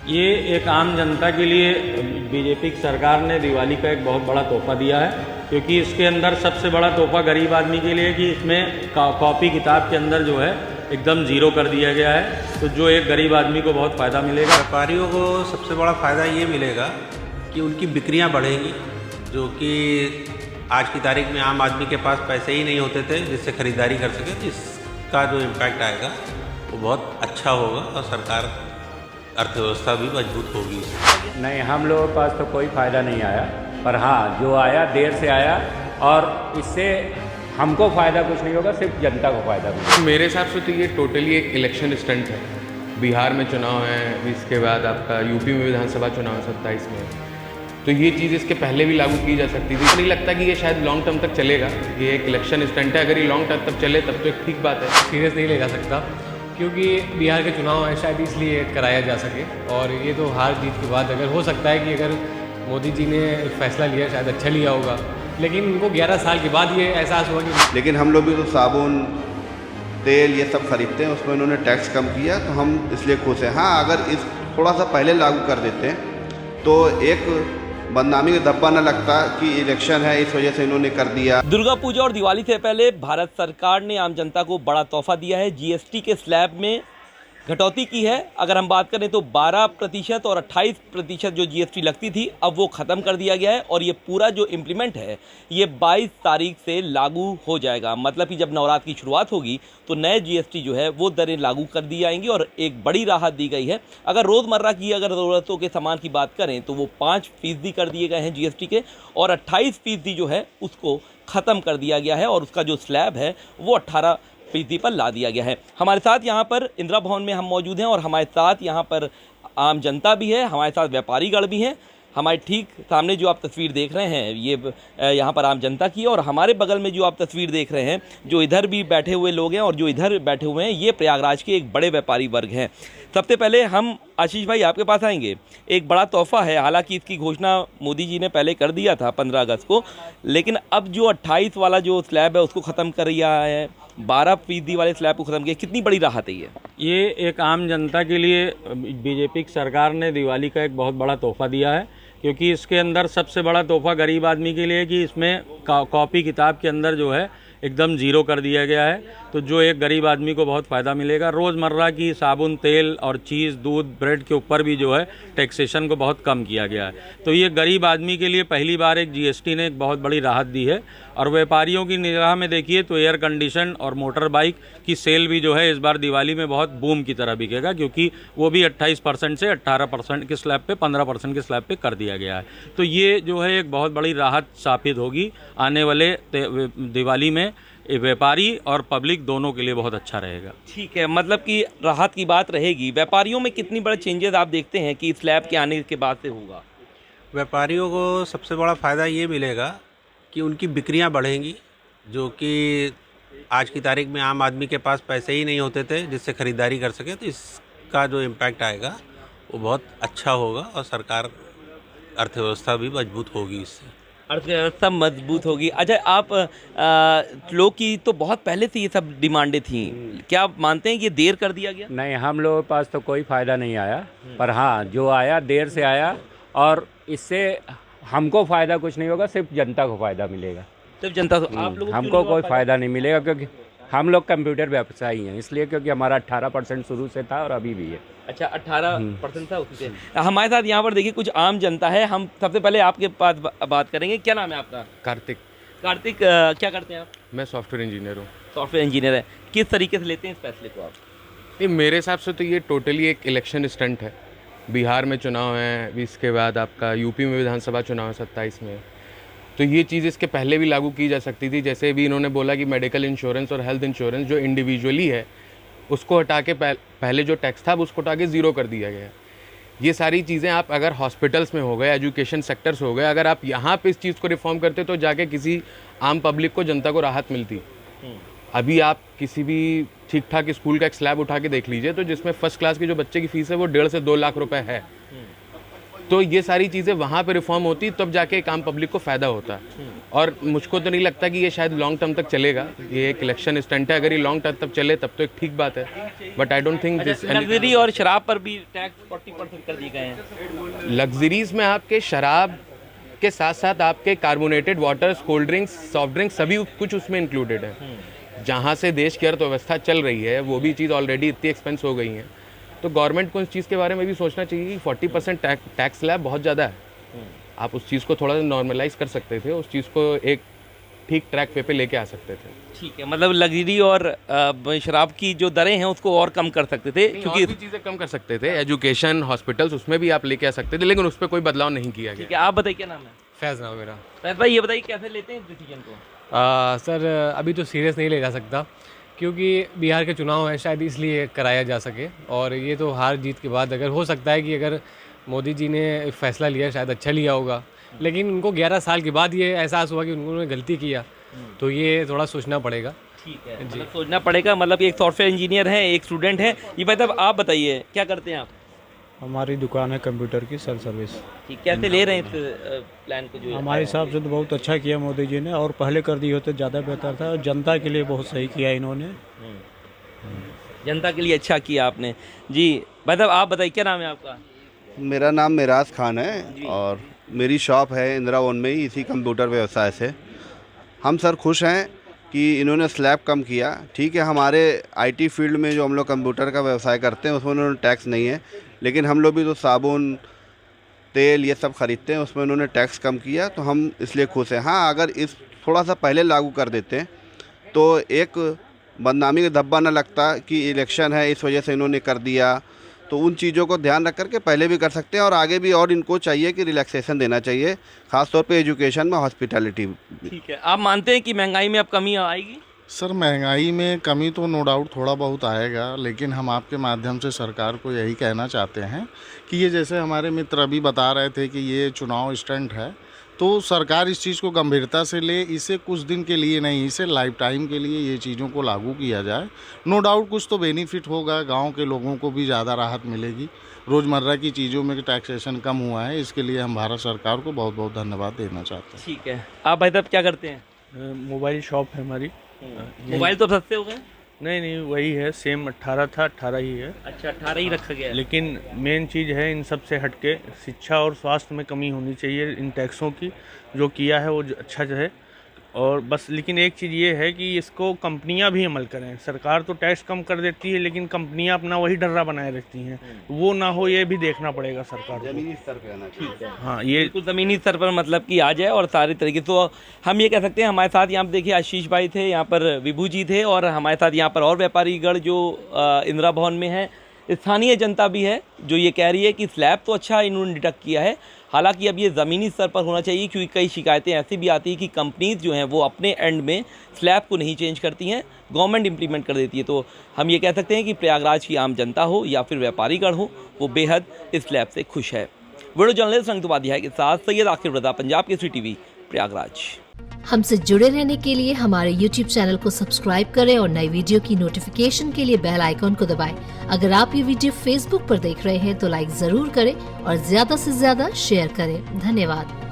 ये एक आम जनता के लिए बीजेपी की सरकार ने दिवाली का एक बहुत बड़ा तोहफा दिया है, क्योंकि इसके अंदर सबसे बड़ा तोहफा गरीब आदमी के लिए कि इसमें कॉपी किताब के अंदर जो है एकदम ज़ीरो कर दिया गया है, तो जो एक गरीब आदमी को बहुत फ़ायदा मिलेगा। व्यापारियों को सबसे बड़ा फ़ायदा ये मिलेगा कि उनकी बिक्रियां बढ़ेंगी, जो कि आज की तारीख में आम आदमी के पास पैसे ही नहीं होते थे जिससे ख़रीदारी कर सके। इसका जो इम्पैक्ट आएगा वो बहुत अच्छा होगा और सरकार अर्थव्यवस्था भी मजबूत होगी। नहीं, हम लोगों के पास तो कोई फ़ायदा नहीं आया, पर हाँ जो आया देर से आया और इससे हमको फ़ायदा कुछ नहीं होगा, सिर्फ जनता को फ़ायदा होगा। मेरे हिसाब से तो ये टोटली एक इलेक्शन स्टंट है। बिहार में चुनाव है, इसके बाद आपका यूपी में विधानसभा चुनाव है 27 में, तो ये चीज़ इसके पहले भी लागू की जा सकती थी। नहीं लगता कि ये शायद लॉन्ग टर्म तक चलेगा, ये एक इलेक्शन स्टंट है। अगर ये लॉन्ग टर्म तक चले तब तो एक ठीक बात है। सीरियस नहीं ले जा सकता, क्योंकि बिहार के चुनाव है, शायद इसलिए कराया जा सके। और ये तो हार जीत के बाद अगर हो सकता है कि अगर मोदी जी ने फैसला लिया, शायद अच्छा लिया होगा, लेकिन उनको 11 साल के बाद ये एहसास हुआ कि लेकिन हम लोग भी तो साबुन तेल ये सब खरीदते हैं, उसमें उन्होंने टैक्स कम किया तो हम इसलिए खुश हैं। हाँ, अगर इस थोड़ा सा पहले लागू कर देते तो एक बदनामी का धब्बा न लगता कि इलेक्शन है इस वजह से इन्होंने कर दिया। दुर्गा पूजा और दिवाली से पहले भारत सरकार ने आम जनता को बड़ा तोहफा दिया है। जीएसटी के स्लैब में कटौती की है। अगर हम बात करें तो 12% और 28% जो जीएसटी लगती थी, अब वो ख़त्म कर दिया गया है और ये पूरा जो इम्प्लीमेंट है ये 22 तारीख से लागू हो जाएगा। मतलब कि जब नवरात्र की शुरुआत होगी तो नए जीएसटी जो है वो दरें लागू कर दी जाएंगी और एक बड़ी राहत दी गई है। अगर रोज़मर्रा की अगर ज़रूरतों के सामान की बात करें तो वो 5% कर दिए गए हैं जीएसटी के, और 28% जो है उसको ख़त्म कर दिया गया है और उसका जो स्लैब है वो 18% पर ला दिया गया है। हमारे साथ यहाँ पर इंदिरा भवन में हम मौजूद हैं और हमारे साथ यहाँ पर आम जनता भी है, हमारे साथ व्यापारीगण भी हैं। हमारे ठीक सामने जो आप तस्वीर देख रहे हैं ये यहाँ पर आम जनता की है, और हमारे बगल में जो आप तस्वीर देख रहे हैं, जो इधर भी बैठे हुए लोग हैं और जो इधर बैठे हुए हैं, ये प्रयागराज के एक बड़े व्यापारी वर्ग हैं। सबसे पहले हम आशीष भाई आपके पास आएंगे। एक बड़ा तोहफा है, हालांकि इसकी घोषणा मोदी जी ने पहले कर दिया था 15 अगस्त को, लेकिन अब जो 28 वाला जो स्लैब है उसको ख़त्म कर दिया है, 12% वाले स्लैब को ख़त्म किया। कितनी बड़ी राहत है ये एक आम जनता के लिए बीजेपी की सरकार ने दिवाली का एक बहुत बड़ा तोहफा दिया है, क्योंकि इसके अंदर सबसे बड़ा तोहफा गरीब आदमी के लिए कि इसमें कॉपी किताब के अंदर जो है एकदम ज़ीरो कर दिया गया है, तो जो एक गरीब आदमी को बहुत फ़ायदा मिलेगा। रोज़मर्रा की साबुन तेल और चीज़ दूध ब्रेड के ऊपर भी जो है टैक्सेशन को बहुत कम किया गया है, तो ये गरीब आदमी के लिए पहली बार एक जीएसटी ने एक बहुत बड़ी राहत दी है। और व्यापारियों की निगाह में देखिए तो एयर कंडीशन और मोटर बाइक की सेल भी जो है इस बार दिवाली में बहुत बूम की तरह बिकेगा, क्योंकि वो भी 28% से 18% के स्लैब पे 15% के स्लैब पे कर दिया गया है। तो ये जो है एक बहुत बड़ी राहत साबित होगी आने वाले दिवाली में। व्यापारी और पब्लिक दोनों के लिए बहुत अच्छा रहेगा। ठीक है, मतलब कि राहत की बात रहेगी। व्यापारियों में कितनी बड़े चेंजेस आप देखते हैं कि स्लैब के आने के बाद से होगा? व्यापारियों को सबसे बड़ा फ़ायदा ये मिलेगा कि उनकी बिक्रियां बढ़ेंगी, जो कि आज की तारीख में आम आदमी के पास पैसे ही नहीं होते थे जिससे ख़रीदारी कर सके। तो इसका जो इम्पैक्ट आएगा वो बहुत अच्छा होगा और सरकार अर्थव्यवस्था भी मजबूत होगी, इससे अर्थव्यवस्था मजबूत होगी। अच्छा, आप लोग की तो बहुत पहले से ये सब डिमांडें थी, क्या आप मानते हैं कि ये देर कर दिया गया? नहीं, हम लोगों के पास तो कोई फ़ायदा नहीं आया, पर हाँ जो आया देर से आया और इससे हमको फ़ायदा कुछ नहीं होगा, सिर्फ जनता को फ़ायदा मिलेगा। सिर्फ जनता को? आप लोगों को हमको कोई फ़ायदा नहीं मिलेगा, क्योंकि हम लोग कंप्यूटर व्यवसायी हैं, इसलिए क्योंकि हमारा 18% शुरू से था और अभी भी है। अच्छा, 18% था उससे। हमारे साथ यहाँ पर देखिए कुछ आम जनता है। हम सबसे पहले आपके पास बात करेंगे। क्या नाम है आपका? कार्तिक। कार्तिक, क्या करते हैं आप? मैं सॉफ्टवेयर इंजीनियर हूँ। सॉफ्टवेयर इंजीनियर है। किस तरीके से लेते हैं इस फैसले को आप? नहीं, मेरे हिसाब से तो ये टोटली एक इलेक्शन स्टंट है। बिहार में चुनाव है, इसके बाद आपका यूपी में विधानसभा चुनाव है 27 में, तो ये चीज़ इसके पहले भी लागू की जा सकती थी। जैसे भी इन्होंने बोला कि मेडिकल इंश्योरेंस और हेल्थ इंश्योरेंस जो इंडिविजुअली है उसको हटा के पहले जो टैक्स था उसको हटा के ज़ीरो कर दिया गया। ये सारी चीज़ें आप अगर हॉस्पिटल्स में हो गए, एजुकेशन सेक्टर्स हो गए, अगर आप यहाँ पे इस चीज़ को रिफॉर्म करते तो जाके किसी आम पब्लिक को, जनता को राहत मिलती। अभी आप किसी भी ठीक ठाक स्कूल का एक स्लैब उठा के देख लीजिए, तो जिसमें फर्स्ट क्लास की जो बच्चे की फ़ीस है वो 1.5 से 2 लाख रुपए है। तो ये सारी चीज़ें वहाँ पे रिफॉर्म होती तब जाके काम पब्लिक को फ़ायदा होता है। और मुझको तो नहीं लगता कि ये शायद लॉन्ग टर्म तक चलेगा, ये एक इलेक्शन स्टंट है। अगर ये लॉन्ग टर्म तक चले तब तो एक ठीक बात है, but I don't think this. Luxury और शराब पर भी टैक्स 40% कर दिए गए हैं। लग्जरीज में आपके शराब के साथ साथ आपके carbonated waters, cold drinks, soft drinks सभी कुछ उसमें इंक्लूडेड है। जहाँ से देश की अर्थव्यवस्था चल रही है वो भी चीज़ ऑलरेडी इतनी एक्सपेंस हो गई है, तो गवर्नमेंट को इस चीज़ के बारे में भी सोचना चाहिए कि 40% टैक्स स्लैब बहुत ज़्यादा है। आप उस चीज़ को थोड़ा नॉर्मलाइज कर सकते थे, उस चीज़ को एक ठीक ट्रैक पे लेके आ सकते थे। ठीक है, मतलब लग्जरी और शराब की जो दरें हैं उसको और कम कर सकते थे, क्योंकि भी चीज़ें कम कर सकते थे। एजुकेशन, हॉस्पिटल्स, उसमें भी आप लेके आ सकते थे, लेकिन उस पर कोई बदलाव नहीं किया गया। ठीक है, आप बताइए क्या नाम है? फैज़ नाम है मेरा। फैज़ भाई ये बताइए कैसे लेते हैं इस डिसीजन को? सर अभी तो सीरियस नहीं ले जा सकता, क्योंकि बिहार के चुनाव है, शायद इसलिए कराया जा सके। और ये तो हार जीत के बाद अगर हो सकता है कि अगर मोदी जी ने फैसला लिया शायद अच्छा लिया होगा, लेकिन उनको 11 साल के बाद ये एहसास हुआ कि उन्होंने गलती किया, तो ये थोड़ा सोचना पड़ेगा। ठीक है, मतलब सोचना पड़ेगा। मतलब एक सॉफ्टवेयर इंजीनियर है, एक स्टूडेंट है। ये भाई साहब आप बताइए क्या करते हैं आप? हमारी दुकान है कंप्यूटर की, सेल सर्विस। ठीक, कैसे ले रहे हैं इस प्लान को? जो हमारे हिसाब से तो बहुत अच्छा किया मोदी जी ने, और पहले कर दिए होते ज़्यादा बेहतर था। और जनता के लिए बहुत सही किया इन्होंने। जनता के लिए अच्छा किया आपने जी। भाई साहब आप बताइए क्या नाम है आपका? मेरा नाम मिराज खान है और मेरी शॉप है इंदिरा वन में ही, इसी कंप्यूटर व्यवसाय से। हम सर खुश हैं कि इन्होंने स्लैब कम किया। ठीक है, हमारे आईटी फील्ड में जो हम लोग कंप्यूटर का व्यवसाय करते हैं उसमें उन्होंने टैक्स नहीं है, लेकिन हम लोग भी तो साबुन, तेल ये सब ख़रीदते हैं, उसमें उन्होंने टैक्स कम किया, तो हम इसलिए खुश हैं। हाँ, अगर इस थोड़ा सा पहले लागू कर देते तो एक बदनामी का धब्बा न लगता कि इलेक्शन है इस वजह से इन्होंने कर दिया। तो उन चीज़ों को ध्यान रख कर के पहले भी कर सकते हैं, और आगे भी और इनको चाहिए कि रिलैक्सेशन देना चाहिए, ख़ासतौर पे एजुकेशन में, हॉस्पिटैलिटी। ठीक है, आप मानते हैं कि महंगाई में अब कमी आएगी? सर महंगाई में कमी तो नो डाउट थोड़ा बहुत आएगा, लेकिन हम आपके माध्यम से सरकार को यही कहना चाहते हैं कि ये जैसे हमारे मित्र अभी बता रहे थे कि ये चुनाव स्टंट है, तो सरकार इस चीज़ को गंभीरता से ले, इसे कुछ दिन के लिए नहीं, इसे लाइफ टाइम के लिए ये चीज़ों को लागू किया जाए। नो डाउट कुछ तो बेनिफिट होगा, गांव के लोगों को भी ज़्यादा राहत मिलेगी। रोज़मर्रा की चीज़ों में टैक्सेशन कम हुआ है, इसके लिए हम भारत सरकार को बहुत बहुत धन्यवाद देना चाहते हैं। ठीक है, आप भाई साहब क्या करते हैं? मोबाइल शॉप है हमारी। मोबाइल तो सस्ते हो गए? नहीं, वही है, सेम 18 था, 18 ही है। अच्छा, 18 ही रखा गया है। लेकिन मेन चीज़ है इन सब से हटके शिक्षा और स्वास्थ्य में कमी होनी चाहिए इन टैक्सों की। जो किया है वो अच्छा जो है, और बस। लेकिन एक चीज़ ये है कि इसको कंपनियां भी अमल करें। सरकार तो टैक्स कम कर देती है, लेकिन कंपनियां अपना वही डर्रा बनाए रखती हैं, वो ना हो, ये भी देखना पड़ेगा सरकार को। ज़मीनी स्तर पे आना चाहिए। हाँ, ये बिल्कुल ज़मीनी स्तर पर मतलब कि आ जाए और सारे तरीके। तो हम ये कह सकते हैं, हमारे साथ यहाँ पर देखिए आशीष भाई थे, यहाँ पर विभू जी थे, और हमारे साथ यहाँ पर और व्यापारीगण जो इंदिरा भवन में है, स्थानीय जनता भी है जो ये कह रही है कि स्लैब तो अच्छा इन्होंने डिडक्ट किया है, हालांकि अब ये ज़मीनी स्तर पर होना चाहिए, क्योंकि कई शिकायतें ऐसी भी आती हैं कि कंपनीज जो हैं वो अपने एंड में स्लैब को नहीं चेंज करती हैं, गवर्नमेंट इंप्लीमेंट कर देती है। तो हम ये कह सकते हैं कि प्रयागराज की आम जनता हो या फिर व्यापारीगण हो, वो बेहद इस स्लैब से खुश है। वीडियो जर्नलिस्ट रंग उपाध्याय के साथ सैयद आकिब रज़ा, पंजाब केसरी टीवी, प्रयागराज। हमसे जुड़े रहने के लिए हमारे YouTube चैनल को सब्सक्राइब करें और नई वीडियो की नोटिफिकेशन के लिए बेल आइकॉन को दबाएं। अगर आप ये वीडियो Facebook पर देख रहे हैं तो लाइक जरूर करें और ज्यादा से ज्यादा शेयर करें। धन्यवाद।